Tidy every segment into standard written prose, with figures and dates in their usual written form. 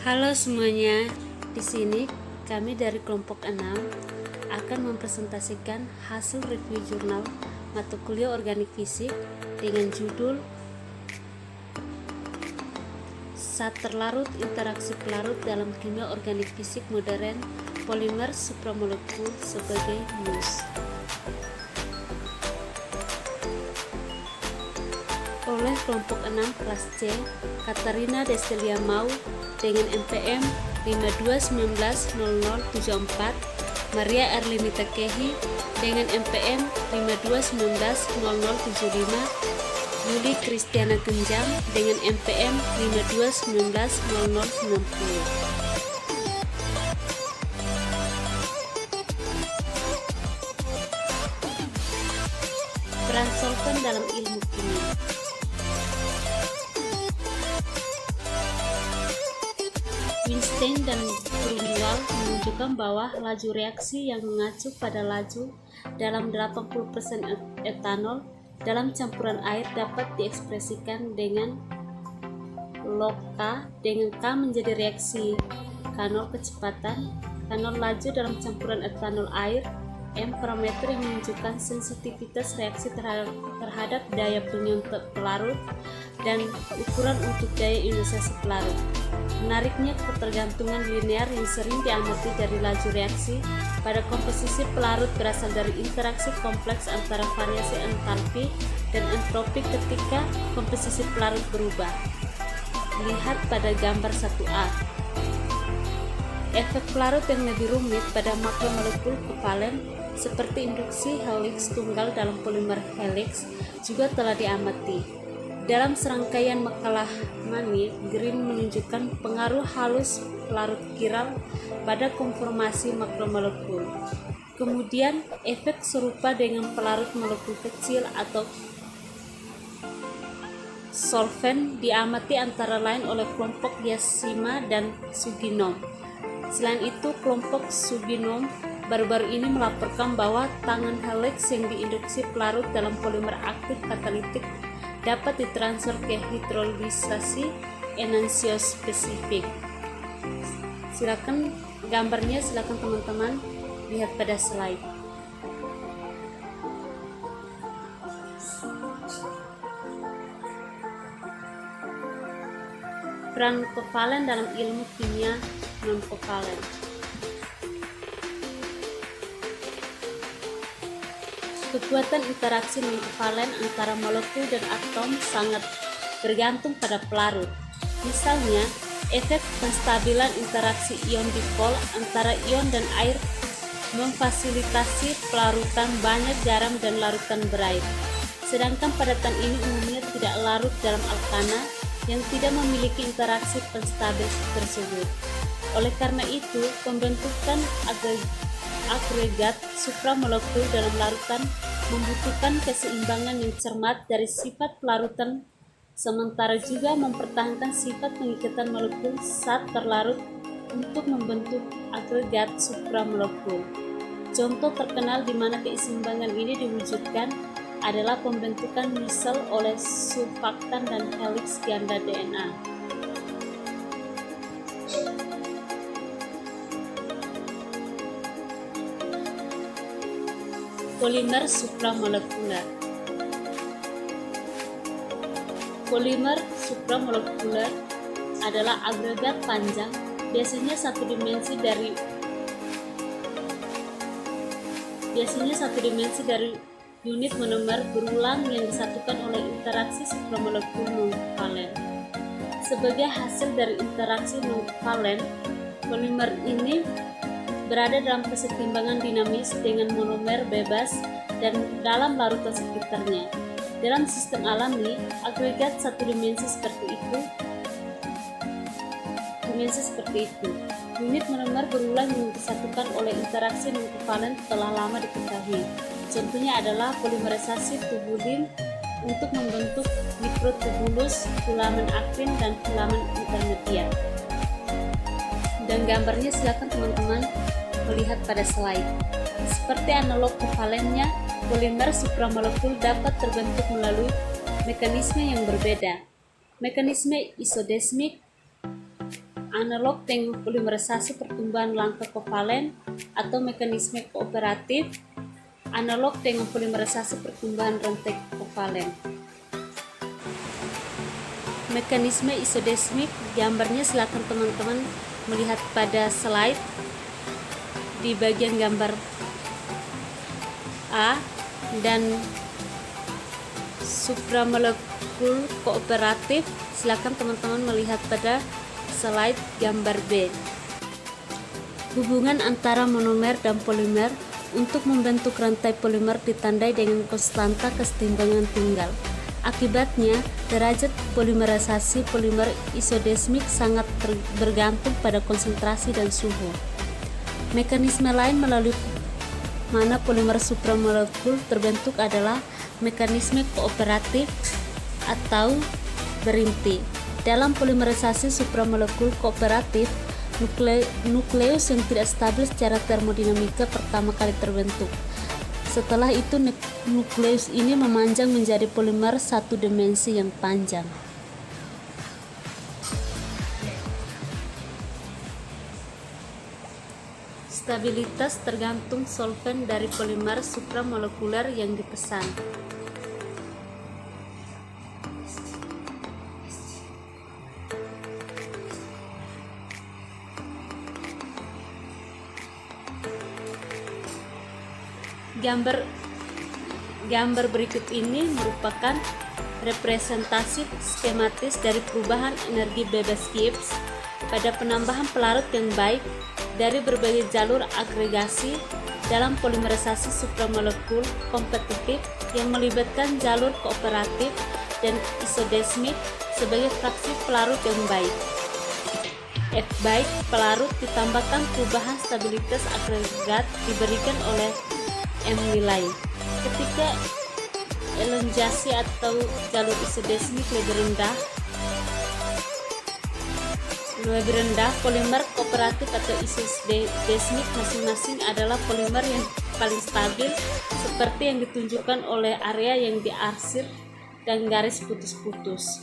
Halo semuanya, di sini kami dari kelompok 6 akan mempresentasikan hasil review jurnal mata kuliah organik fisik dengan judul Zat terlarut interaksi pelarut dalam kimia organik fisik modern polimer supramolekul sebagai MUS. Oleh kelompok 6 kelas C, Katarina Destelia Mau dengan NPM 52190074, Maria Erlinita Kehi dengan NPM 52190075, Yuli Kristiana Kenjang dengan NPM 52190060. Peran solvent dalam ilmu kimia. Weinstein dan Grunwald menunjukkan bahwa laju reaksi yang mengacu pada laju dalam 80% etanol dalam campuran air dapat diekspresikan dengan log K dengan K menjadi reaksi Kanol kecepatan, Kanol laju dalam campuran etanol air, M parameter yang menunjukkan sensitivitas reaksi terhadap daya penyuntik pelarut, dan ukuran untuk daya ionisasi pelarut. Menariknya, ketergantungan linear yang sering diamati dari laju reaksi pada komposisi pelarut berasal dari interaksi kompleks antara variasi entalpi dan entropi ketika komposisi pelarut berubah. Lihat pada gambar 1A. Efek pelarut yang lebih rumit pada makromolekul kovalen seperti induksi helix tunggal dalam polimer helix juga telah diamati. Dalam serangkaian makalah Mani, Green menunjukkan pengaruh halus pelarut kiral pada konformasi makromolekul. Kemudian, efek serupa dengan pelarut molekul kecil atau solvent diamati antara lain oleh kelompok Yashima dan Suginom. Selain itu, kelompok Suginom baru-baru ini melaporkan bahwa tangan helix yang diinduksi pelarut dalam polimer aktif katalitik dapat ditransfer ke hidrolisasi enantiospesifik. Silakan gambarnya, silakan teman-teman lihat pada slide. Peran kovalen dalam ilmu kimia non-kovalen. Kekuatan interaksi non-kovalen antara molekul dan atom sangat bergantung pada pelarut. Misalnya, efek penstabilan interaksi ion dipol antara ion dan air memfasilitasi pelarutan banyak garam dan larutan berair. Sedangkan padatan ini umumnya tidak larut dalam alkana yang tidak memiliki interaksi penstabil tersebut. Oleh karena itu, pembentukan agregat supramolekul dalam larutan membutuhkan keseimbangan yang cermat dari sifat pelarutan, sementara juga mempertahankan sifat pengikatan molekul saat terlarut untuk membentuk agregat supramolekul. Contoh terkenal di mana keseimbangan ini diwujudkan adalah pembentukan misel oleh surfaktan dan helix ganda DNA. Polimer supramolekuler. Polimer supramolekuler adalah agregat panjang, biasanya satu dimensi dari unit monomer berulang yang disatukan oleh interaksi supramolekul non-kovalen. Sebagai hasil dari interaksi non-kovalen, polimer ini berada dalam kesetimbangan dinamis dengan monomer bebas dan dalam larutan sekitarnya. Dalam sistem alami, agregat satu dimensi seperti itu. Unit monomer berulang yang disatukan oleh interaksi non-kovalen telah lama diketahui. Contohnya adalah polimerisasi tubulin untuk membentuk mikrotubulus, filamen aktin, dan filamen intermediat. Dan gambarnya silakan teman-teman melihat pada slide. Seperti analog kovalennya, polimer supramolekul dapat terbentuk melalui mekanisme yang berbeda. Mekanisme isodesmik analog dengan polimerisasi pertumbuhan langka kovalen atau mekanisme kooperatif, analog dengan polimerisasi pertumbuhan rantai kovalen. Mekanisme isodesmik, gambarnya silakan teman-teman melihat pada slide di bagian gambar A, dan supramolekul kooperatif silakan teman-teman melihat pada slide gambar B. Hubungan antara monomer dan polimer untuk membentuk rantai polimer ditandai dengan konstanta kesetimbangan tunggal. Akibatnya, derajat polimerisasi polimer isodesmik sangat bergantung pada konsentrasi dan suhu. Mekanisme lain melalui mana polimer supramolekul terbentuk adalah mekanisme kooperatif atau berinti. Dalam polimerisasi supramolekul kooperatif, nukleus yang tidak stabil secara termodinamika pertama kali terbentuk. Setelah itu nukleus ini memanjang menjadi polimer satu dimensi yang panjang. Stabilitas tergantung solven dari polimer supramolekuler yang dipesan. Gambar berikut ini merupakan representasi skematis dari perubahan energi bebas Gibbs pada penambahan pelarut yang baik dari berbagai jalur agregasi dalam polimerisasi supramolekul kompetitif yang melibatkan jalur kooperatif dan isodesmik sebagai fraksi pelarut yang baik. F baik pelarut ditambahkan perubahan stabilitas agregat diberikan oleh M nilai. Ketika elongasi atau jalur isodesmik lebih rendah, polimer kooperatif atau isodesmik masing-masing adalah polimer yang paling stabil, seperti yang ditunjukkan oleh area yang diarsir dan garis putus-putus.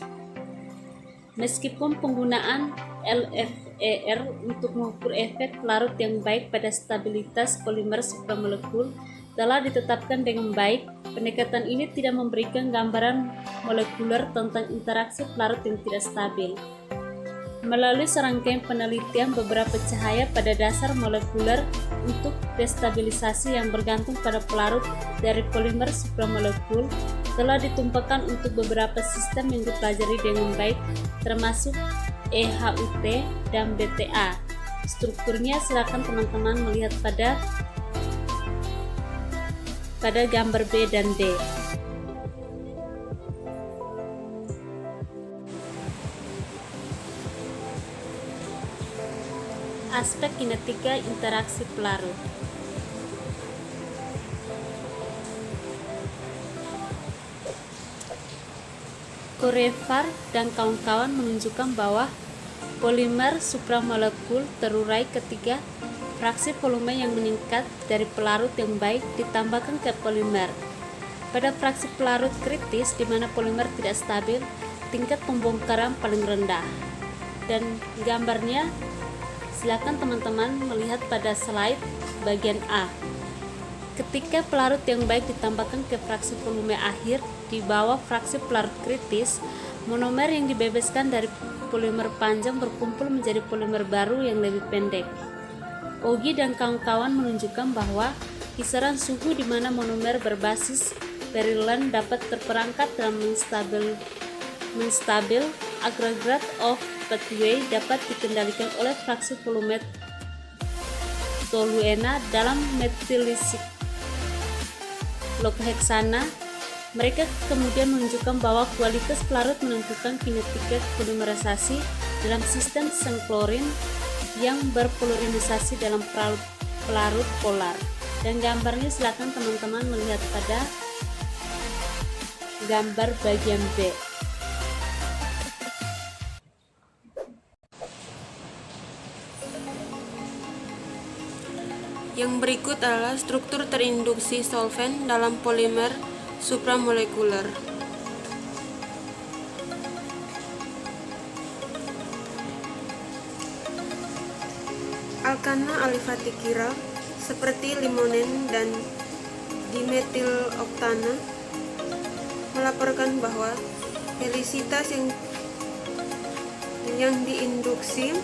Meskipun penggunaan LFER untuk mengukur efek pelarut yang baik pada stabilitas polimer supramolekul telah ditetapkan dengan baik, pendekatan ini tidak memberikan gambaran molekuler tentang interaksi pelarut yang tidak stabil. Melalui serangkaian penelitian, beberapa cahaya pada dasar molekuler untuk destabilisasi yang bergantung pada pelarut dari polimer supramolekul telah ditumpahkan untuk beberapa sistem yang dipelajari dengan baik, termasuk EHUT dan BTA. Strukturnya silakan teman-teman melihat pada gambar B dan D. Aspek kinetika interaksi pelarut. Korevar dan kawan-kawan menunjukkan bahwa polimer supramolekul terurai ketika fraksi volume yang meningkat dari pelarut yang baik ditambahkan ke polimer. Pada fraksi pelarut kritis di mana polimer tidak stabil, tingkat pembongkaran paling rendah. Dan gambarnya silakan teman-teman melihat pada slide bagian A. Ketika pelarut yang baik ditambahkan ke fraksi volume akhir di bawah fraksi pelarut kritis, monomer yang dibebaskan dari polimer panjang berkumpul menjadi polimer baru yang lebih pendek. Ogi dan kawan-kawan menunjukkan bahwa kisaran suhu di mana monomer berbasis berilen dapat terperangkap dalam menstabil agregat of pathway dapat dikendalikan oleh fraksi volume toluena dalam metilisiklorheksana. Mereka kemudian menunjukkan bahwa kualitas pelarut menentukan kinetika polimerisasi dalam sistem sengklorin yang berpolarisasi dalam pelarut polar. Dan gambarnya silakan teman-teman melihat pada gambar bagian B. Yang berikut adalah struktur terinduksi solvent dalam polimer supramolekuler. Alkana alifati kiral seperti limonen dan dimetiloktana melaporkan bahwa helisitas yang diinduksi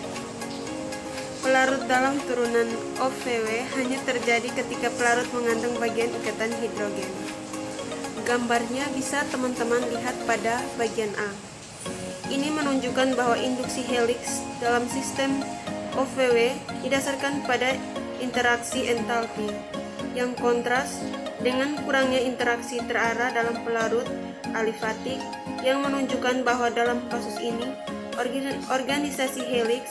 pelarut dalam turunan OVW hanya terjadi ketika pelarut mengandung bagian ikatan hidrogen. Gambarnya bisa teman-teman lihat pada bagian A. Ini menunjukkan bahwa induksi helix dalam sistem OVW didasarkan pada interaksi entalpi yang kontras dengan kurangnya interaksi terarah dalam pelarut alifatik yang menunjukkan bahwa dalam kasus ini organisasi helix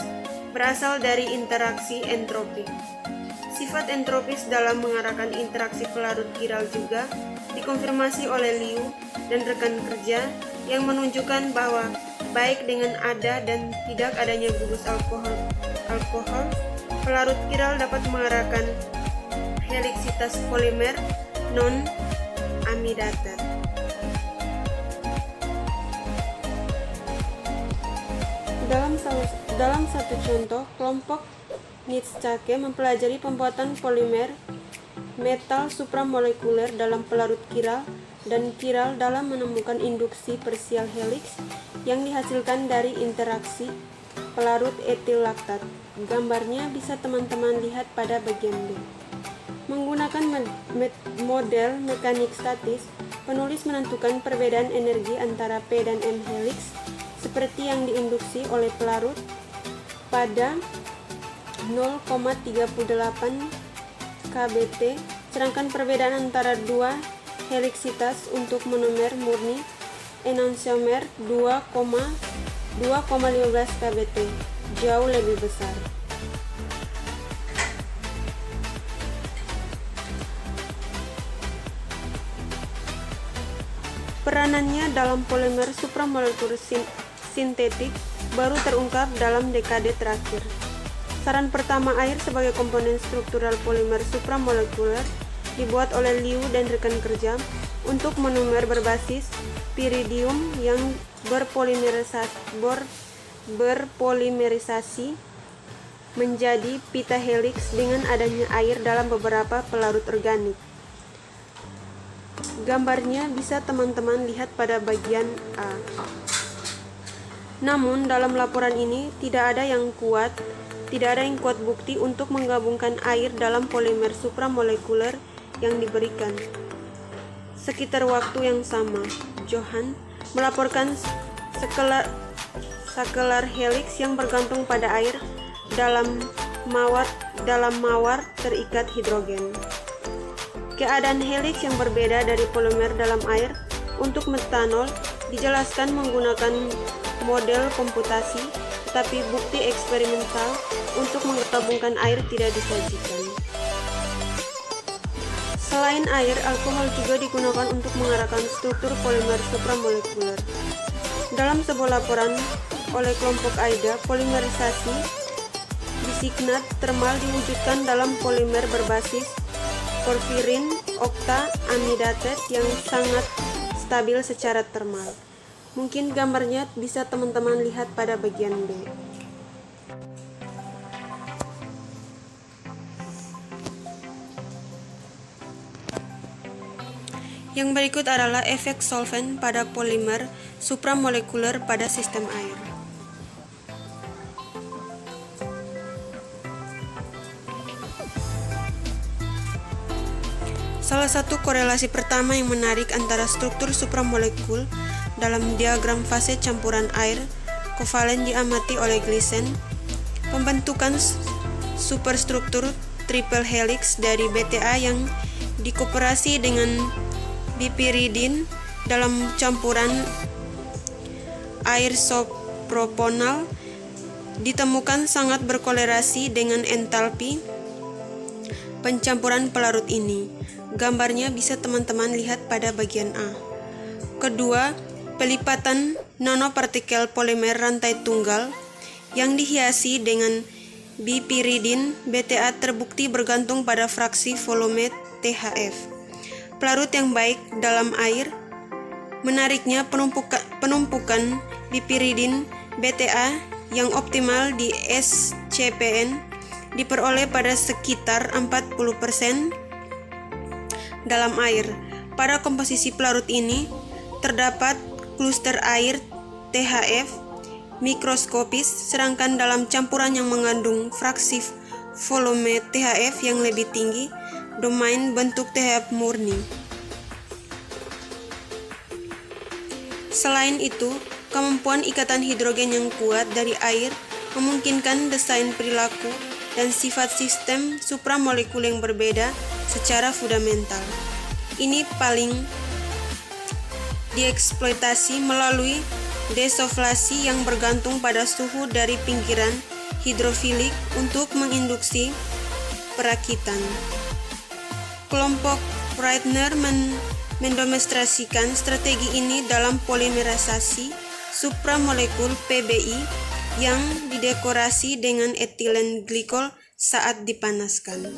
berasal dari interaksi entropik. Sifat entropis dalam mengarahkan interaksi pelarut kiral juga dikonfirmasi oleh Liu dan rekan kerja yang menunjukkan bahwa baik dengan ada dan tidak adanya gugus alkohol, pelarut kiral dapat mengarahkan heliksitas polimer non-amidated. Dalam satu contoh, kelompok Nitschke mempelajari pembuatan polimer metal supramolekuler dalam pelarut kiral dan kiral dalam menemukan induksi parsial helix yang dihasilkan dari interaksi pelarut etil laktat. Gambarnya bisa teman-teman lihat pada bagian B. Menggunakan model mekanik statis, penulis menentukan perbedaan energi antara P dan M helix seperti yang diinduksi oleh pelarut pada 0,38 kBt, sedangkan perbedaan antara dua heliksitas untuk monomer murni enantiomer 2,15 kBt, jauh lebih besar. Peranannya dalam polimer supramolekuler sintetik baru terungkap dalam dekade terakhir. Saran pertama air sebagai komponen struktural polimer supramolekuler dibuat oleh Liu dan rekan kerja untuk monomer berbasis piridium yang berpolimerisasi menjadi pita helix dengan adanya air dalam beberapa pelarut organik. Gambarnya bisa teman-teman lihat pada bagian A. Namun dalam laporan ini tidak ada yang kuat bukti untuk menggabungkan air dalam polimer supramolekuler yang diberikan. Sekitar waktu yang sama, Johann melaporkan sakelar helix yang bergantung pada air dalam mawar terikat hidrogen. Keadaan helix yang berbeda dari polimer dalam air untuk metanol dijelaskan menggunakan model komputasi, tetapi bukti eksperimental untuk menggabungkan air tidak disajikan. Selain air, alkohol juga digunakan untuk mengarahkan struktur polimer supramolekuler. Dalam sebuah laporan oleh kelompok AIDA, polimerisasi bisignat termal diwujudkan dalam polimer berbasis porfirin okta-amidated yang sangat stabil secara termal. Mungkin gambarnya bisa teman-teman lihat pada bagian B. Yang berikut adalah efek solvent pada polimer supramolekuler pada sistem air. Salah satu korelasi pertama yang menarik antara struktur supramolekul dalam diagram fase campuran air kovalen diamati oleh Gleason. Pembentukan superstruktur triple helix dari BTA yang dikoperasi dengan bipiridin dalam campuran air soproponal ditemukan sangat berkolerasi dengan entalpi pencampuran pelarut ini. Gambarnya bisa teman-teman lihat pada bagian A. Kedua, pelipatan nanopartikel polimer rantai tunggal yang dihiasi dengan bipiridin BTA terbukti bergantung pada fraksi volume THF. Pelarut yang baik dalam air, menariknya penumpukan bipiridin BTA yang optimal di SCPN diperoleh pada sekitar 40% dalam air. Pada komposisi pelarut ini, terdapat kluster air THF mikroskopis, sedangkan dalam campuran yang mengandung fraksi volume THF yang lebih tinggi, domain bentuk THF murni. Selain itu, kemampuan ikatan hidrogen yang kuat dari air memungkinkan desain perilaku dan sifat sistem supramolekul yang berbeda secara fundamental. Ini paling dieksploitasi melalui desoflasi yang bergantung pada suhu dari pinggiran hidrofilik untuk menginduksi perakitan. Kelompok Breitner mendemonstrasikan strategi ini dalam polimerisasi supramolekul PBI yang didekorasi dengan etilen glikol saat dipanaskan.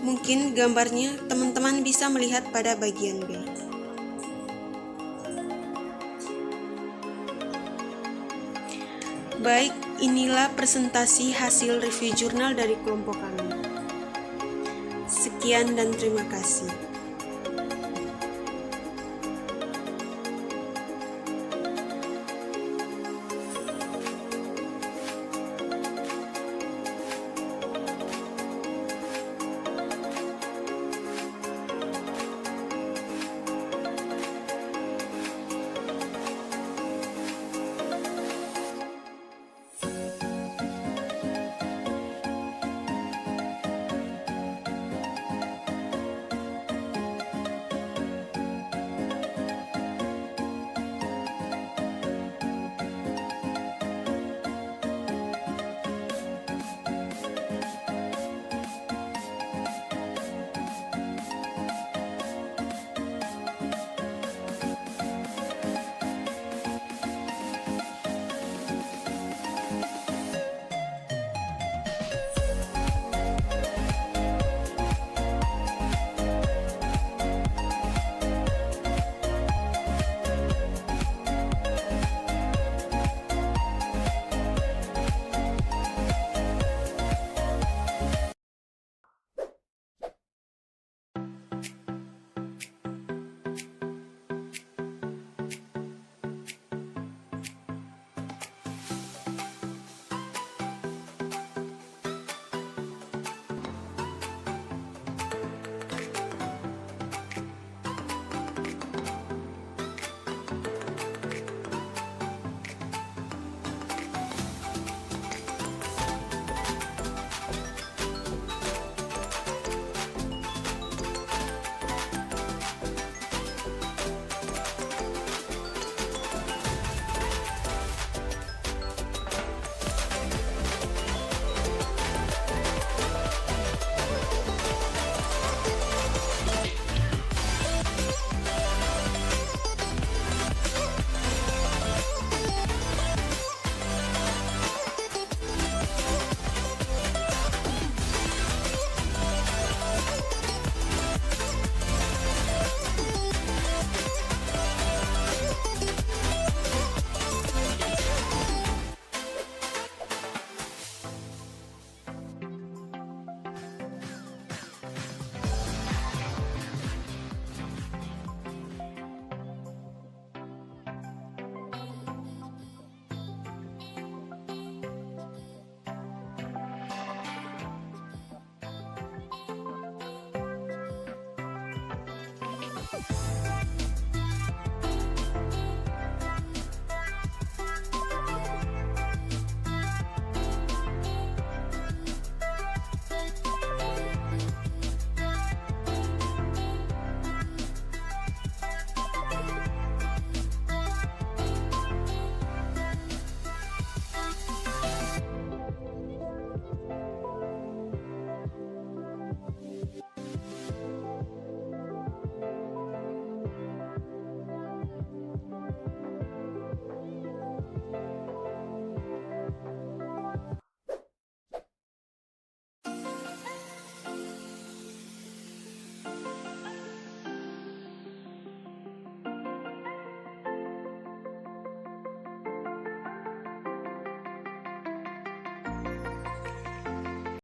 Mungkin gambarnya teman-teman bisa melihat pada bagian B. Baik, inilah presentasi hasil review jurnal dari kelompok kami. Sekian dan terima kasih.